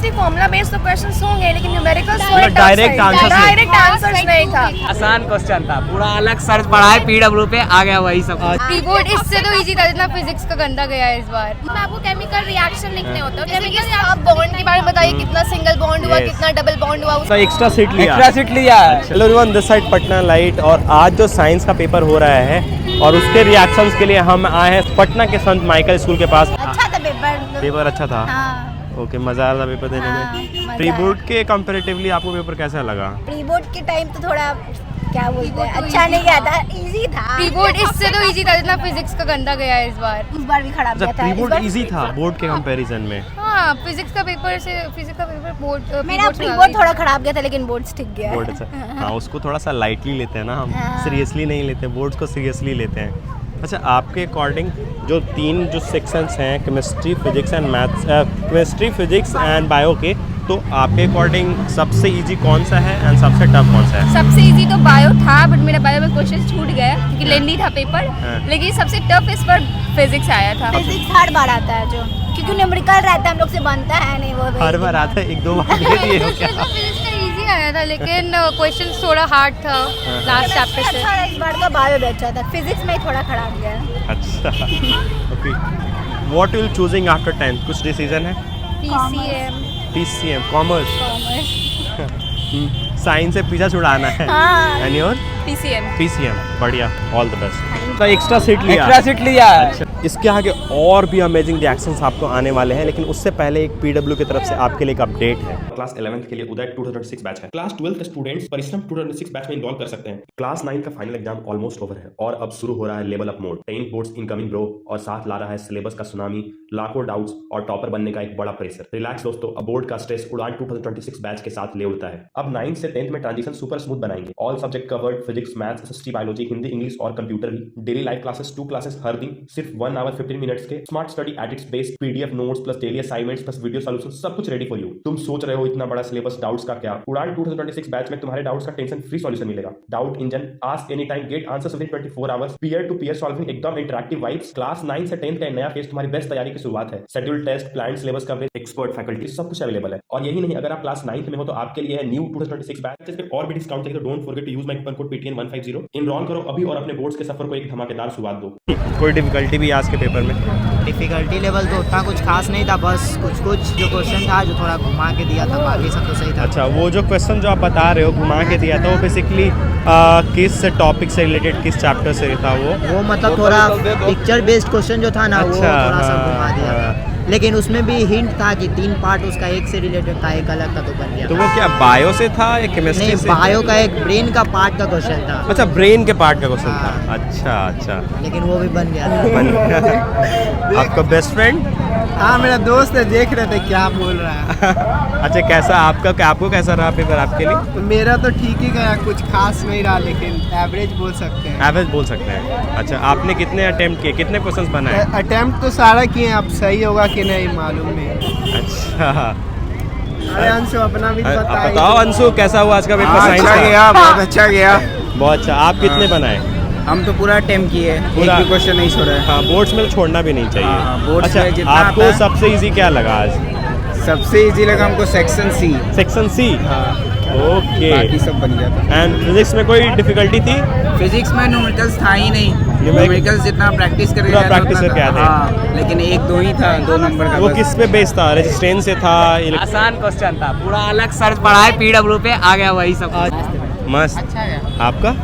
Obviously formula based तो questions होंगे, लेकिन न्यूमेरिकल्स डायरेक्ट आंसर्स नहीं था। आसान क्वेश्चन था, पूरा अलग सर्च पढ़ा है पीडब्ल्यू पे, आ गया वही सब। कीबोर्ड इससे तो इजी था जितना फिजिक्स का गंदा गया है इस बार। मैं आपको केमिकल रिएक्शन लिखने होता है, केमिकल आप बॉन्ड के बारे में बताइए, कितना सिंगल बॉन्ड हुआ, कितना डबल बॉन्ड हुआ। तो एक्स्ट्रा सीट लिया। Hello everyone, this side Patna light, और आज जो साइंस का पेपर हो रहा है और उसके रिएक्शंस के लिए हम आए हैं पटना के संत माइकल स्कूल के पास। अच्छा था पेपर अच्छा था। ओके, मजा आ रहा था पेपर देने में। प्री बोर्ड के कंपैरेटिवली आपको पेपर कैसा लगा? प्री बोर्ड के टाइम तो थोड़ा क्या बोलते हैं, अच्छा नहीं गया था, इजी था। कीबोर्ड इससे तो इजी था जितना फिजिक्स का गंदा गया है इस बार भी खराब गया था। प्री बोर्ड इजी था बोर्ड के कंपैरिजन में। हाँ, फिजिक्स का पेपर बोर्ड मेरा प्री बोर्ड थोड़ा खराब गया था, लेकिन बोर्ड्स ठीक गया। बोर्ड अच्छा, हाँ उसको थोड़ा सा लाइटली लेते हैं ना हम, सीरियसली नहीं लेते, बोर्ड्स को सीरियसली लेते हैं। अच्छा, आपके अकॉर्डिंग जो तीन जो सेक्शंस हैं, chemistry, physics and maths, chemistry, physics and bio के, तो आपके अकॉर्डिंग सबसे इजी कौन सा है एंड सबसे टफ कौन सा है? सबसे इजी तो बायो था, बट मेरा बायो में क्वेश्चन छूट गया क्योंकि लेंदी था पेपर। लेकिन सबसे टफ इस पर फिजिक्स आया था। फिजिक्स हर बार आता है जो, क्योंकि न्यूमेरिकल रहता है, हम लोग से बनता है नहीं वो। हर बार आता है, एक दो बार दे दिए हो क्या? फिजिक्स का इजी आया था, लेकिन क्वेश्चन थोड़ा हार्ड था लास्ट चैप्टर से। इस बार का बायो भी अच्छा था, फिजिक्स में थोड़ा खराब गया। अच्छा, okay. What will choosing after 10th? कुछ डिसीजन है? PCM, कॉमर्स, साइंस से पीछा छुड़ाना है। And your? PCM, बढ़िया, ऑल द बेस्ट। तो एक्स्ट्रा सीट लिया। अच्छा, इसके आगे और भी अमेजिंग रिएक्शंस आपको आने वाले हैं, लेकिन उससे पहले एक पीडब्ल्यू की तरफ से आपके लिए एक अपडेट है। क्लास 11th के लिए उदय 2006 बैच है। क्लास 12 के स्टूडेंट्स परिश्रम 2006 बैच में इनरोल कर सकते हैं। क्लास 9 का फाइनल एग्जाम ऑलमोस्ट ओवर है और अब शुरू हो रहा है level up mode. 10 boards incoming bro, और साथ ला रहा है सिलेबस का सुनामी, लाखों डाउट्स और टॉपर बनने का एक बड़ा प्रेशर। रिलैक्स दोस्तों, अब बोर्ड का स्ट्रेस उड़ान 2026 बैच के साथ ले उड़ता है। अब 9 से 10th में ट्रांजिशन सुपर स्मूथ बनाएंगे। All subject covered, physics, maths, SST, biology, Hindi, English और कंप्यूटर भी। डेली लाइव क्लासेस 2 क्लासेस हर दिन, सिर्फ 1 आवर 15 मिनट्स के smart study edits based PDF notes plus daily assignments plus video solution, सब कुछ ready for you. तुम सोच रहे हो इतना बड़ा सिलेबस, डाउट्स का क्या? उड़ान 2026 बैच में तुम्हारे डाउट्स का टेंशन फ्री सॉल्यूशन मिलेगा। Doubt engine, ask any time, get answers within 24 hours, peer to peer solving, एकदम इंटरैक्टिव वाइब्स। क्लास 9 से 10th का नया फेज तुम्हारी बेस्ट तैयारी की शुरुआत है। Schedule, test, plan, syllabus coverage, expert faculty, सब कुछ अवेलेबल है। और यही नहीं, अगर आप क्लास 9th में हो तो आपके लिए है न्यू 2026 बैच। इस पे और भी डिस्काउंट चाहिए तो don't forget to use my coupon code PTN150। Enrol करो अभी और अपने बोर्ड्स के सफर को एक धमाकेदार शुरुआत दो। कोई डिफिकल्टी भी आज के पेपर में? डिफिकल्टी लेवल तो उतना कुछ खास नहीं था, बस कुछ जो क्वेश्चन था जो थोड़ा घुमा के दिया था, बाकी सब तो सही था। अच्छा, वो जो क्वेश्चन जो आप बता रहे हो घुमा के दिया था, वो बेसिकली किस टॉपिक से रिलेटेड, किस चैप्टर से था वो मतलब थोड़ा पिक्चर बेस्ड क्वेश्चन जो था ना, वो थोड़ा सा घुमा दिया था। लेकिन उसमें भी हिंट था कि 3 पार्ट उसका एक से रिलेटेड था, एक अलग था, तो बन गया। तो वो क्या बायो से था या केमिस्ट्री से? नहीं, बायो का एक ब्रेन का पार्ट का क्वेश्चन था। अच्छा, ब्रेन के पार्ट का क्वेश्चन था। अच्छा, लेकिन वो भी बन गया। आपका बेस्ट फ्रेंड? हाँ, मेरा दोस्त है, देख रहे थे क्या बोल रहा है। अच्छा, कैसा आपको कैसा रहा पेपर आपके लिए? मेरा तो ठीक ही गया, कुछ खास नहीं रहा, लेकिन एवरेज बोल सकते हैं। अच्छा, आपने कितने अटेम्प्ट किए, कितने क्वेश्चंस बनाए? अटेम्प्ट तो सारा किए, अब सही होगा कि नहीं मालूम नहीं। अच्छा, अरे अंशु अपना भी बताओ अंशु, कैसा हुआ आज का पेपर? साइंस अच्छा गया, बहुत अच्छा गया। बहुत अच्छा। आप कितने बनाए? हम तो पूरा अटेम्प्ट किए, एक भी क्वेश्चन नहीं छोड़ा है। हाँ, बोर्ड्स में छोड़ना भी नहीं चाहिए। बोर्ड्स अच्छा, में जितना आपको सबसे इजी क्या लगा आज? सबसे इजी लगा हमको सेक्शन सी। ओके, बाकी सब बन गया था। एंड फिजिक्स में कोई डिफिकल्टी थी? फिजिक्स में न्यूमेरिकल्स था ही नहीं। न्यूमेरिकल्स जितना प्रैक्टिस करके आते हैं, लेकिन 1-2 ही था, 2 नंबर का। वो किस पे बेस्ड था? रेजिस्टेंस से था? आसान क्वेश्चन था, पूरा अलग सर्च पढ़ा है पीडब्ल्यू पे, आ गया वही सब। मस्त। अच्छा गया। आपका?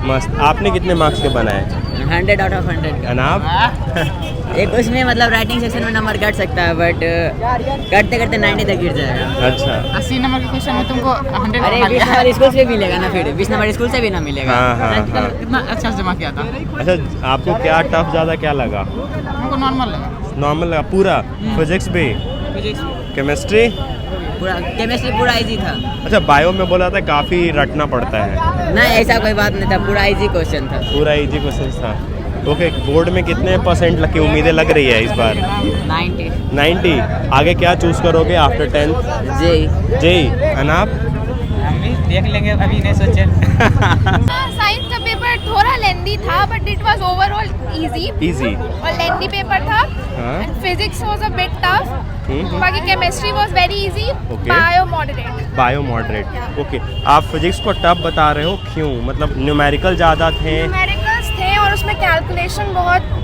मस्त। आपने कितने मार्क्स के बनाए? 100 आउट ऑफ 100 आप? एक उसमें मतलब राइटिंग सेक्शन में नंबर कट सकता है, बट करते करते 90 तक गिर जाएगा। अच्छा, 80 नंबर के क्वेश्चन में तुमको 100। अरे 20 नंबर स्कूल से मिलेगा ना, फिर 20 नंबर स्कूल से भी ना मिलेगा। हाँ। कितना अच्छा से जमा किया था। अच्छा, आपको क्या टफ ज़्यादा क्या लगा? हमको नॉर्मल लगा। पूरा फिजिक्स भी? केमिस्ट्री? पूरा केमिस्ट्री पूरा इजी था। अच्छा, बायो में बोला था काफ़ी रटना पड़ता है? नहीं, ऐसा कोई बात नहीं था, पूरा इजी क्वेश्चन था। पूरा इजी क्वेश्चन था। ओके, बोर्ड में कितने % की उम्मीदें लग रही है इस बार? 90। आगे क्या चूज करोगे आफ्टर 10th? जेई। एंड आप? देख लेंगे, अभी नहीं सोचे। साइंस का पेपर थोड़ा लेंदी था but it was overall easy easy. और लेंदी पेपर था। हाँ। Physics was a bit tough. बाकी chemistry was very easy. Okay. Bio moderate. Bio moderate, okay. आप फिजिक्स को टफ बता रहे हो, क्यों? मतलब न्यूमेरिकल ज़्यादा थे? न्यूमेरिकल्स थे और उसमें कैलकुलेशन बहुत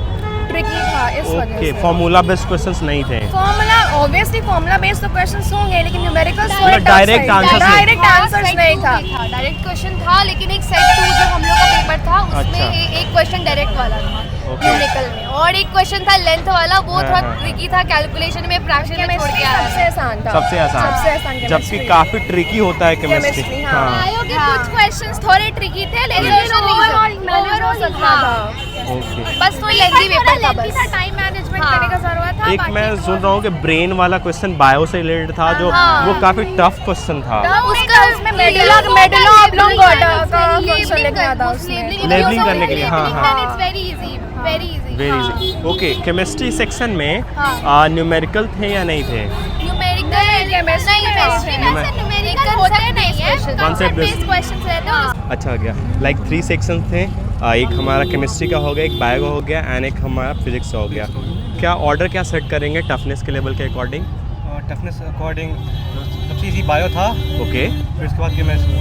ट्रिकी था इस वजह ओके, से। फॉर्मूला बेस्ड क्वेश्चंस नहीं थे? फॉर्मूला ऑब्वियसली फॉर्मूला बेस्ड तो क्वेश्चंस होंगे लेकिन न्यूमेरिकल्स मतलब direct answers नहीं? डायरेक्ट आंसर्स नहीं था। डायरेक्ट क्वेश्चन था लेकिन एक सेट 2 जो हम लोग का पेपर था उसमें अच्छा। एक क्वेश्चन डायरेक्ट वाला था Okay. न्यूमेरिकल में, और एक क्वेश्चन था लेंथ वाला, वो हाँ, थोड़ा हाँ। ट्रिकी था, कैलकुलेशन में फ्रैक्शन में छोड़ के आया। सबसे आसान था। सबसे आसान जबकि काफी ट्रिकी होता है केमिस्ट्री। हाँ। बायो के कुछ क्वेश्चंस थोड़े ट्रिकी थे लेकिन ओवरऑल था। ओके, बस तो लेंथी पेपर था, बस टाइम मैनेजमेंट करने का जरूरत था। एक बाकी मैं तो सुन रहा हूँ कि ब्रेन वाला क्वेश्चन बायो से रिलेटेड था, जो हाँ। वो काफी टफ क्वेश्चन था। उसका उसमें मेडुला ऑब्लोंगाटा का फंक्शन लिखना था उसमें। लेबलिंग करने के लिए, हाँ, हाँ। It's very easy, very easy. Very easy. Okay, chemistry section में हाँ। न्यूमेरिकल थे या नहीं थे? न्यूमेरिकल केमिस्ट्री में से न्यूमेरिकल होते नहीं है, कांसेप्ट बेस्ड क्वेश्चंस रहते हैं। अच्छा गया, लाइक 3 सेक्शन थे, एक हमारा केमिस्ट्री का हो गया, एक बायो का हो गया एंड एक हमारा फिजिक्स का हो गया। क्या ऑर्डर क्या सेट करेंगे टफनेस के लेवल के अकॉर्डिंग? टफनेस अकॉर्डिंग सबसे इजी बायो था, ओके, फिर उसके बाद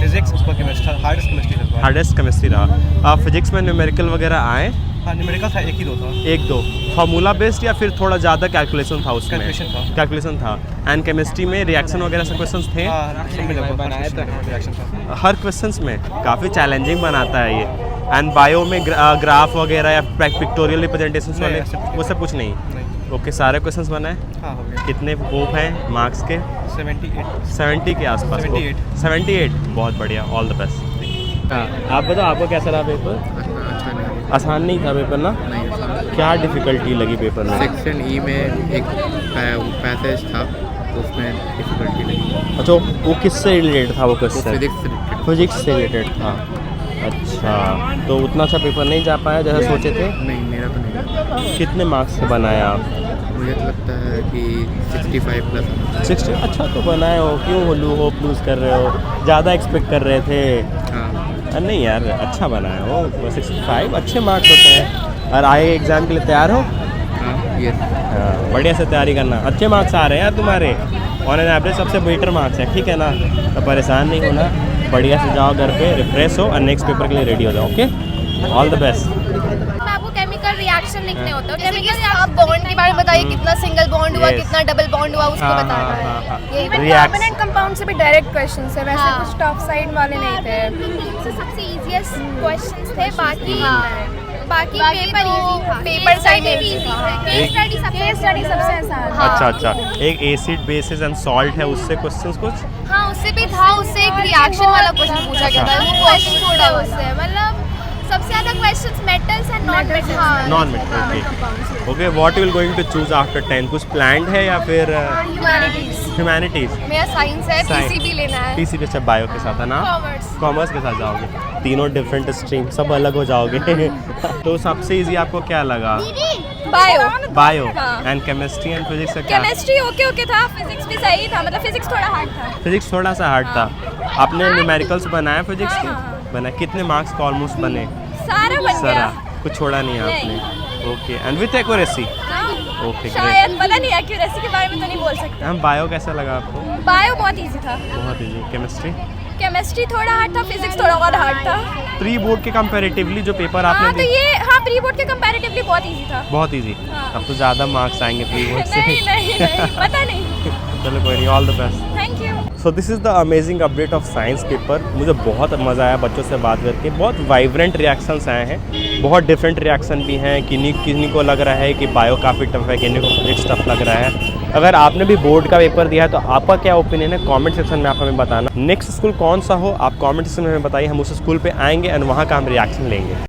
फिजिक्स, उसके बाद केमिस्ट्री, हार्डेस्ट केमिस्ट्री था। हार्डेस्ट केमिस्ट्री रहा। फिजिक्स में न्यूमेरिकल वगैरह आए? हाँ, न्यूमेरिकल था, एक ही दो था। 1-2 फार्मूला बेस्ड या फिर थोड़ा ज़्यादा कैलकुलेशन था उसमें? कैलकुलेशन था। एंड केमिस्ट्री में रिएक्शन वगैरह सब क्वेश्चंस थे? हाँ, सब में लगभग बनाया था, रिएक्शन था। हर क्वेश्चंस में काफ़ी चैलेंजिंग बनाता है ये। एंड बायो में ग्राफ वगैरह या पिक्टोरियल रिप्रेजेंटेशन वाले वो सब कुछ नहीं? ओके, सारे क्वेश्चंस बनाए? हाँ, हो गया। कितने होप हैं मार्क्स के? 70 के आसपास। 78, बहुत बढ़िया, ऑल द बेस्ट। हाँ, आप बताओ आपको कैसा रहा पेपर? आसान नहीं था पेपर ना? नहीं, क्या डिफ़िकल्टी लगी पेपर में? सेक्शन ई में एक पैसेज था, उसमें डिफिकल्टी लगी। अच्छा, वो किससे रिलेटेड था वो क्वेश्चन? फिजिक्स फिजिक्स से रिलेटेड था। अच्छा, तो उतना अच्छा पेपर नहीं जा पाया जैसा सोचे थे? नहीं, मेरा तो नहीं। कितने मार्क्स से बनाया आप? मुझे तो लगता है कि 65 प्लस। 60? अच्छा तो बनाए हो, क्यों होप लूज़ कर रहे हो? ज़्यादा एक्सपेक्ट कर रहे थे? हाँ, नहीं यार, अच्छा बनाए हो। 65 अच्छे मार्क्स होते हैं। और आए एग्ज़ाम के लिए तैयार हो? हाँ, ये हाँ, बढ़िया से तैयारी करना। अच्छे मार्क्स आ रहे हैं यार तुम्हारे, ऑन एन एवरेज सबसे बेटर मार्क्स है, ठीक है ना? तो परेशान नहीं होना, बढ़िया से जाओ घर पे, रिफ्रेश हो और नेक्स्ट पेपर के लिए रेडी हो जाओ। Okay, all the best. आपको केमिकल रिएक्शन लिखने होते हैं। केमिकल आप बॉन्ड के बारे में बताइए, कितना सिंगल बॉन्ड हुआ, Yes. कितना डबल बॉन्ड हुआ, उसको हाँ, बताना हाँ, हाँ, है। Even Reacts. Carbon and compound से भी डायरेक्ट क्वेश्चंस है, वैसे कुछ टफ साइड वाले नहीं थे। सबसे इजीएस्ट क्वेश्चंस थे, बाकी पेपर इजी था। पेपर साइड में इजी था। केस स्टडी सबसे आसान। अच्छा, एक एसिड बेसिस एंड सॉल्ट है, उससे क्वेश्चंस कुछ? हाँ, उससे भी था, उससे एक रिएक्शन वाला क्वेश्चन पूछा गया था, वो क्वेश्चन थोड़ा उससे मतलब सबसे ज़्यादा questions metals and non metals. Non metal. Okay, what you will going to choose after 10? कुछ प्लान्ड है या फिर ह्यूमैनिटीज? मेरा साइंस है, पीसीबी लेना है। पीसीबी से बायो के साथ है ना? कॉमर्स के साथ जाओगे, तीनों डिफरेंट स्ट्रीम, सब अलग हो जाओगे। तो सबसे इजी आपको क्या लगा? Bio and chemistry and physics का क्या? केमिस्ट्री ओके था, फिजिक्स भी सही था, मतलब फिजिक्स थोड़ा हार्ड था। फिजिक्स थोड़ा सा हार्ड था। आपने न्यूमेरिकल्स बनाया फिजिक्स के? बनाया। कितने मार्क्स का ऑलमोस्ट बने? सारा बन सारा, गया। कुछ छोड़ा नहीं आपने? Okay, and with accuracy? Okay, शायद, पता नहीं, एक्यूरेसी के बारे में तो नहीं बोल सकते। हम बायो कैसा लगा आपको? बायो बहुत इजी था। बहुत इजी। केमिस्ट्री थोड़ा हार्ड था, फिजिक्स थोड़ा और हार्ड था। प्री बोर्ड के कंपैरेटिवली जो पेपर आपने हाँ, तो ये हाँ प्री बोर्ड के कंपैरेटिवली बहुत इजी था। बहुत इजी। अब तो ज़्यादा मार्क्स आएंगे प्री बोर्ड से। नहीं, पता नहीं। चलो कोई नहीं, all the best. Thank you. So this is the amazing update of science paper. मुझे बहुत मज़ा आया बच्चों से बात करके। बहुत वाइब्रेंट रिएक्शंस आए हैं, बहुत डिफरेंट रिएक्शन भी हैं। किन्हीं को लग रहा है कि बायो काफ़ी टफ है, किन्हीं को फिजिक्स टफ लग रहा है। अगर आपने भी बोर्ड का पेपर दिया है तो आपका क्या ओपिनियन है कमेंट सेक्शन में आप हमें बताना। नेक्स्ट स्कूल कौन सा हो आप कमेंट सेक्शन में हमें बताइए, हम उस स्कूल पे आएंगे एंड वहाँ का हम रिएक्शन लेंगे।